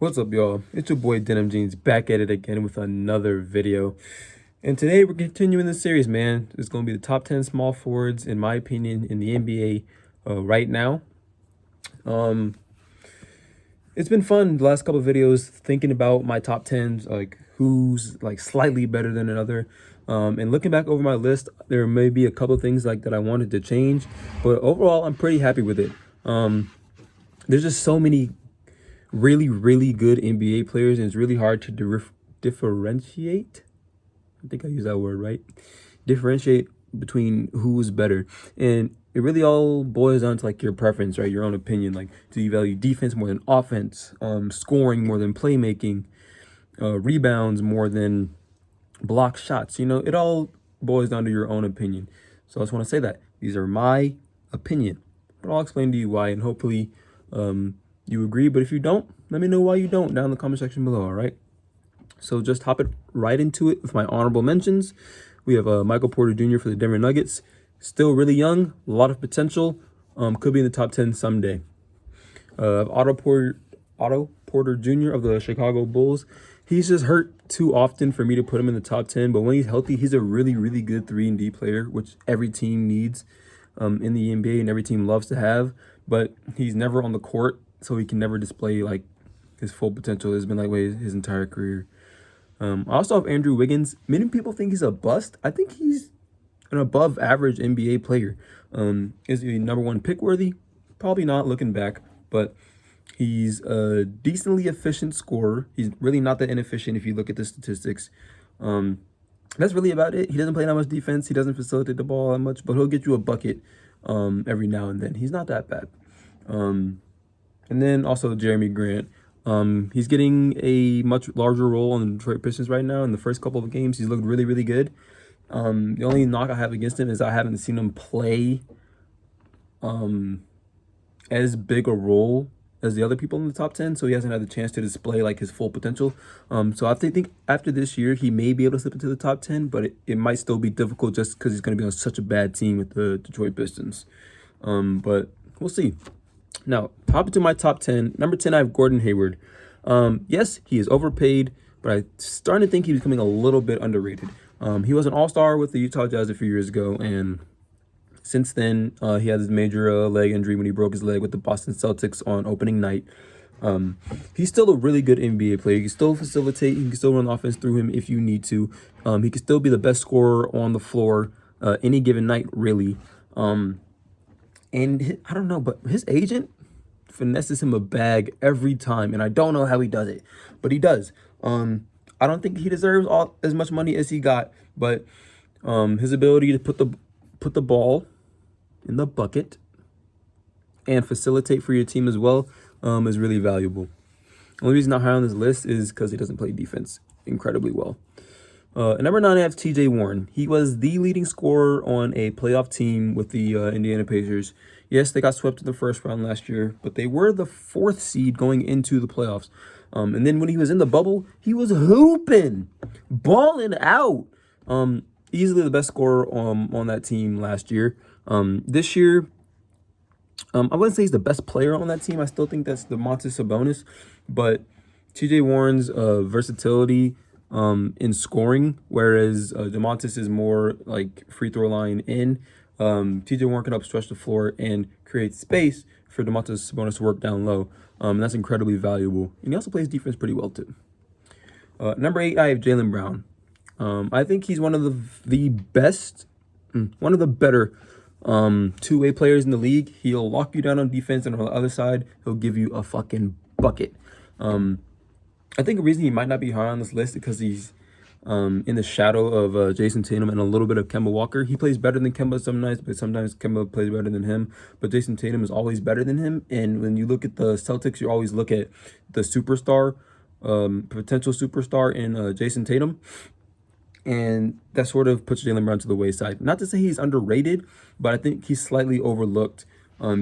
What's up, y'all? It's your boy Denim Jeans back at it again with another video. And today we're continuing the series, man. It's going to be the top 10 small forwards, in my opinion, in the NBA right now. It's been fun the last couple of videos thinking about my top 10s, like who's like slightly better than another. And looking back over my list, there may be a couple of things like that I wanted to change, but overall, I'm pretty happy with it. There's just so many really good NBA players, and it's really hard to differentiate. I think I use that word right. Differentiate between who's better, and it really all boils down to like your preference, right? Your own opinion. Like, do you value defense more than offense? Scoring more than playmaking? Rebounds more than block shots? You know, it all boils down to your own opinion. So I just want to say that these are my opinion, but I'll explain to you why, and hopefully, you agree. But if you don't, let me know why you don't down in the comment section below. All right. So just hop it right into it with my honorable mentions. We have Michael Porter Jr. for the Denver Nuggets. Still really young, a lot of potential. Could be in the top 10 someday. Otto Porter Jr. of the Chicago Bulls. He's just hurt too often for me to put him in the top 10. But when he's healthy, he's a really good 3-and-D player, which every team needs in the NBA and every team loves to have. But he's never on the court, so he can never display like his full potential. It's been like way his entire career. I also have Andrew Wiggins. Many people think he's a bust. I think he's an above average NBA player. Is he number one pick worthy? Probably not looking back, but he's a decently efficient scorer. He's really not that inefficient if you look at the statistics. That's really about it. He doesn't play that much defense. He doesn't facilitate the ball that much, but he'll get you a bucket every now and then. He's not that bad. And then also Jeremy Grant. He's getting a much larger role on the Detroit Pistons right now. In the first couple of games, he's looked really good. The only knock I have against him is I haven't seen him play as big a role as the other people in the top 10, so he hasn't had the chance to display like his full potential. So I think after this year, he may be able to slip into the top 10, but it might still be difficult just because he's going to be on such a bad team with the Detroit Pistons. But we'll see. Now, hop into my top 10. Number 10, I have Gordon Hayward. Yes, he is overpaid, but I'm starting to think he's becoming a little bit underrated. He was an all-star with the Utah Jazz a few years ago, and since then, he had his major leg injury when he broke his leg with the Boston Celtics on opening night. He's still a really good NBA player. He can still facilitate. He can still run offense through him if you need to. He can still be the best scorer on the floor any given night, really. And I don't know, but his agent finesses him a bag every time, and I don't know how he does it, but he does. I don't think he deserves as much money as he got, but his ability to put the ball in the bucket and facilitate for your team as well is really valuable. The only reason not high on this list is because he doesn't play defense incredibly well. At number 9, I have T.J. Warren. He was the leading scorer on a playoff team with the Indiana Pacers. Yes, they got swept in the first round last year, but they were the 4th seed going into the playoffs. And then when he was in the bubble, he was hooping, balling out. Easily the best scorer on that team last year. This year, I wouldn't say he's the best player on that team. I still think that's Domantas Sabonis, but T.J. Warren's versatility in scoring, whereas Domantas is more like free throw line in. T.J. Warren can stretch the floor and create space for Domantas Sabonis to work down low. That's incredibly valuable. And he also plays defense pretty well too. Number 8, I have Jaylen Brown. I think he's one of the best, one of the better two-way players in the league. He'll lock you down on defense, and on the other side, he'll give you a fucking bucket. I think the reason he might not be high on this list is because he's in the shadow of Jason Tatum and a little bit of Kemba Walker. He plays better than Kemba some nights, but sometimes Kemba plays better than him. But Jason Tatum is always better than him. And when you look at the Celtics, you always look at the superstar, potential superstar in Jason Tatum. And that sort of puts Jaylen Brown to the wayside. Not to say he's underrated, but I think he's slightly overlooked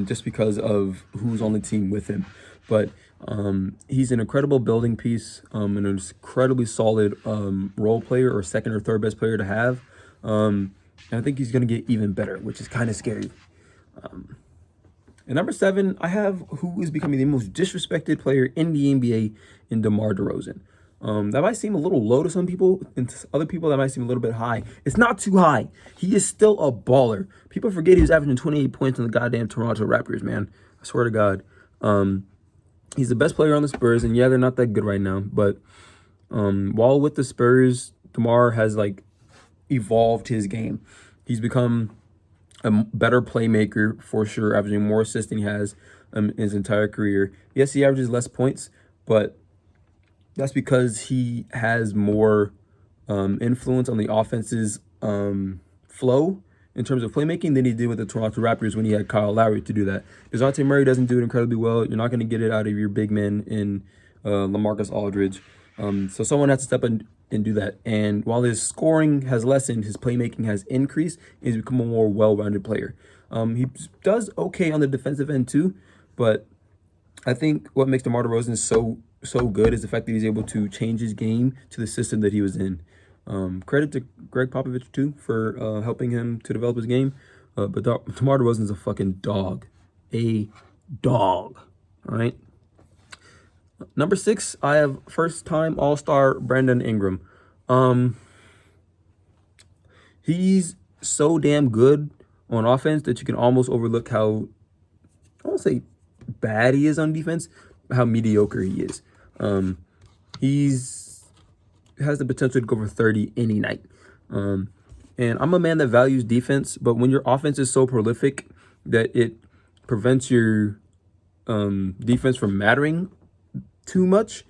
just because of who's on the team with him. But he's an incredible building piece and an incredibly solid role player or second or third best player to have. And I think he's going to get even better, which is kind of scary. And number 7, I have who is becoming the most disrespected player in the NBA in DeMar DeRozan. That might seem a little low to some people, and to other people that might seem a little bit high. It's not too high. He is still a baller. People forget he was averaging 28 points on the goddamn Toronto Raptors, man. I swear to God. He's the best player on the Spurs, and yeah, they're not that good right now. But while with the Spurs, DeMar has like evolved his game. He's become a better playmaker for sure, averaging more assists than he has in his entire career. Yes, he averages less points, but that's because he has more influence on the offense's flow in terms of playmaking than he did with the Toronto Raptors when he had Kyle Lowry to do that. DeJounte Murray doesn't do it incredibly well. You're not going to get it out of your big man in LaMarcus Aldridge. So someone has to step in and do that. And while his scoring has lessened, his playmaking has increased. He's become a more well-rounded player. He does okay on the defensive end too, but I think what makes DeMar DeRozan so good is the fact that he's able to change his game to the system that he was in. Credit to Greg Popovich too for helping him to develop his game. But DeMar DeRozan's a fucking dog. A dog. All right. Number 6, I have first-time All-Star Brandon Ingram. He's so damn good on offense that you can almost overlook how, I won't say bad he is on defense, how mediocre he is. He's has the potential to go for 30 any night. And I'm a man that values defense, but when your offense is so prolific that it prevents your defense from mattering too much,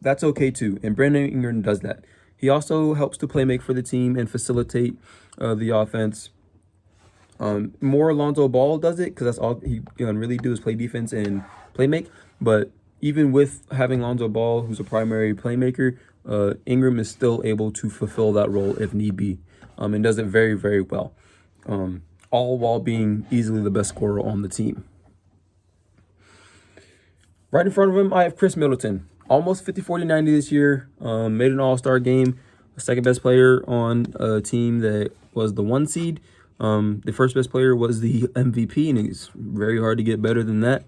that's okay too. And Brandon Ingram does that. He also helps to play make for the team and facilitate the offense. More Alonzo Ball does it because that's all he can really do is play defense and play make. But even with having Lonzo Ball, who's a primary playmaker, Ingram is still able to fulfill that role if need be, and does it very, very well, all while being easily the best scorer on the team. Right in front of him, I have Chris Middleton. Almost 50, 40, 90 this year. Made an all-star game. Second best player on a team that was the 1 seed. The first best player was the MVP, and it's very hard to get better than that.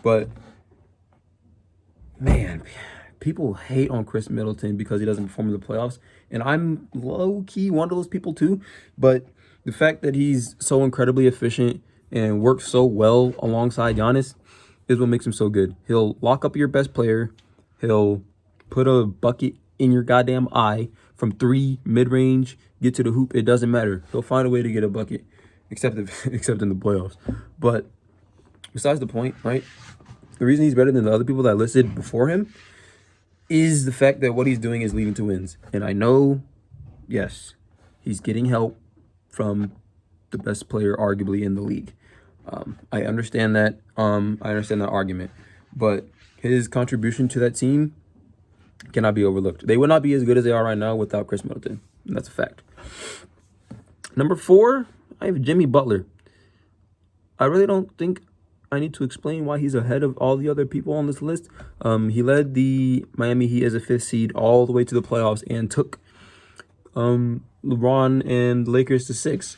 But, man, people hate on Chris Middleton because he doesn't perform in the playoffs. And I'm low-key one of those people too. But the fact that he's so incredibly efficient and works so well alongside Giannis is what makes him so good. He'll lock up your best player. He'll put a bucket in your goddamn eye from 3, mid-range, get to the hoop. It doesn't matter. He'll find a way to get a bucket, except in the playoffs. But besides the point, right? The reason he's better than the other people that I listed before him is the fact that what he's doing is leading to wins. And I know, yes, he's getting help from the best player arguably in the league. I understand that. I understand that argument, but his contribution to that team cannot be overlooked. They would not be as good as they are right now without Chris Middleton. And that's a fact. Number 4, I have Jimmy Butler. I really don't think I need to explain why he's ahead of all the other people on this list. He led the Miami Heat as a 5th seed all the way to the playoffs and took LeBron and Lakers to 6.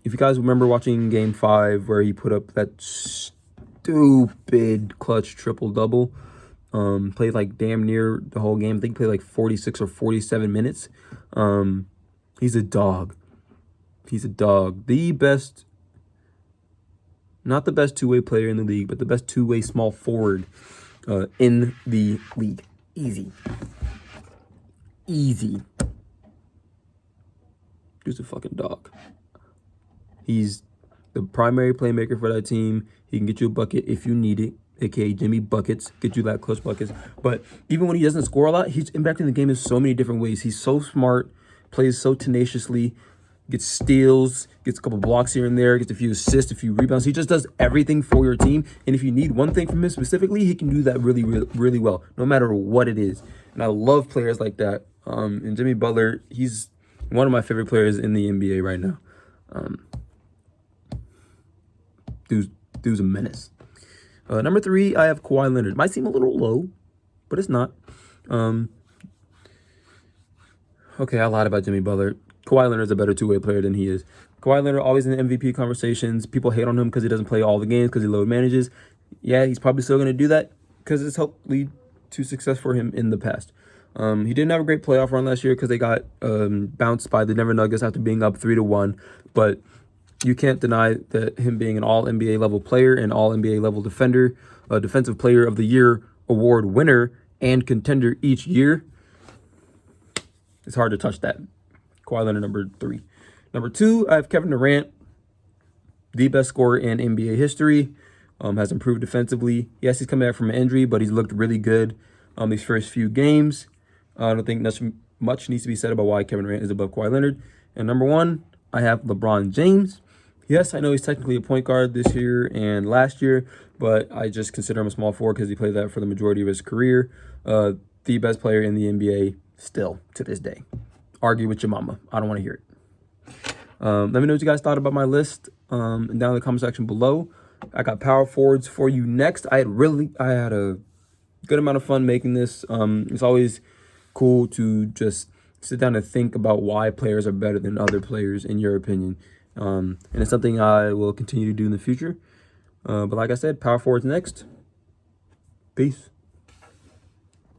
If you guys remember watching Game 5 where he put up that stupid clutch triple-double, played like damn near the whole game. I think he played like 46 or 47 minutes. He's a dog. He's a dog. The best, not the best two-way player in the league, but the best two-way small forward in the league. Easy. Easy. Dude's a fucking dog. He's the primary playmaker for that team. He can get you a bucket if you need it, aka Jimmy Buckets, get you that clutch buckets. But even when he doesn't score a lot, he's impacting the game in so many different ways. He's so smart, plays so tenaciously, gets steals, gets a couple blocks here and there, gets a few assists, a few rebounds. He just does everything for your team. And if you need one thing from him specifically, he can do that really, really, really well, no matter what it is. And I love players like that. And Jimmy Butler, he's one of my favorite players in the NBA right now. Dude's a menace. Number 3, I have Kawhi Leonard. Might seem a little low, but it's not. Okay, I lied about Jimmy Butler. Kawhi Leonard's a better two-way player than he is. Kawhi Leonard always in the MVP conversations. People hate on him because he doesn't play all the games because he load manages. Yeah, he's probably still going to do that because it's helped lead to success for him in the past. He didn't have a great playoff run last year because they got bounced by the Denver Nuggets after being up 3-1. But you can't deny that him being an all NBA level player and all NBA level defender, a defensive player of the year award winner and contender each year, it's hard to touch that. Kawhi Leonard, number 3. Number 2, I have Kevin Durant, the best scorer in NBA history. Has improved defensively. Yes, he's coming back from an injury, but he's looked really good these first few games. I don't think much needs to be said about why Kevin Durant is above Kawhi Leonard. And number 1, I have LeBron James. Yes, I know he's technically a point guard this year and last year, but I just consider him a small forward because he played that for the majority of his career. The best player in the NBA still to this day. Argue with your mama. I don't want to hear it. Let me know what you guys thought about my list down in the comment section below. I got power forwards for you next. I had a good amount of fun making this. It's always cool to just sit down and think about why players are better than other players in your opinion. And it's something I will continue to do in the future. But like I said, power forwards next. Peace.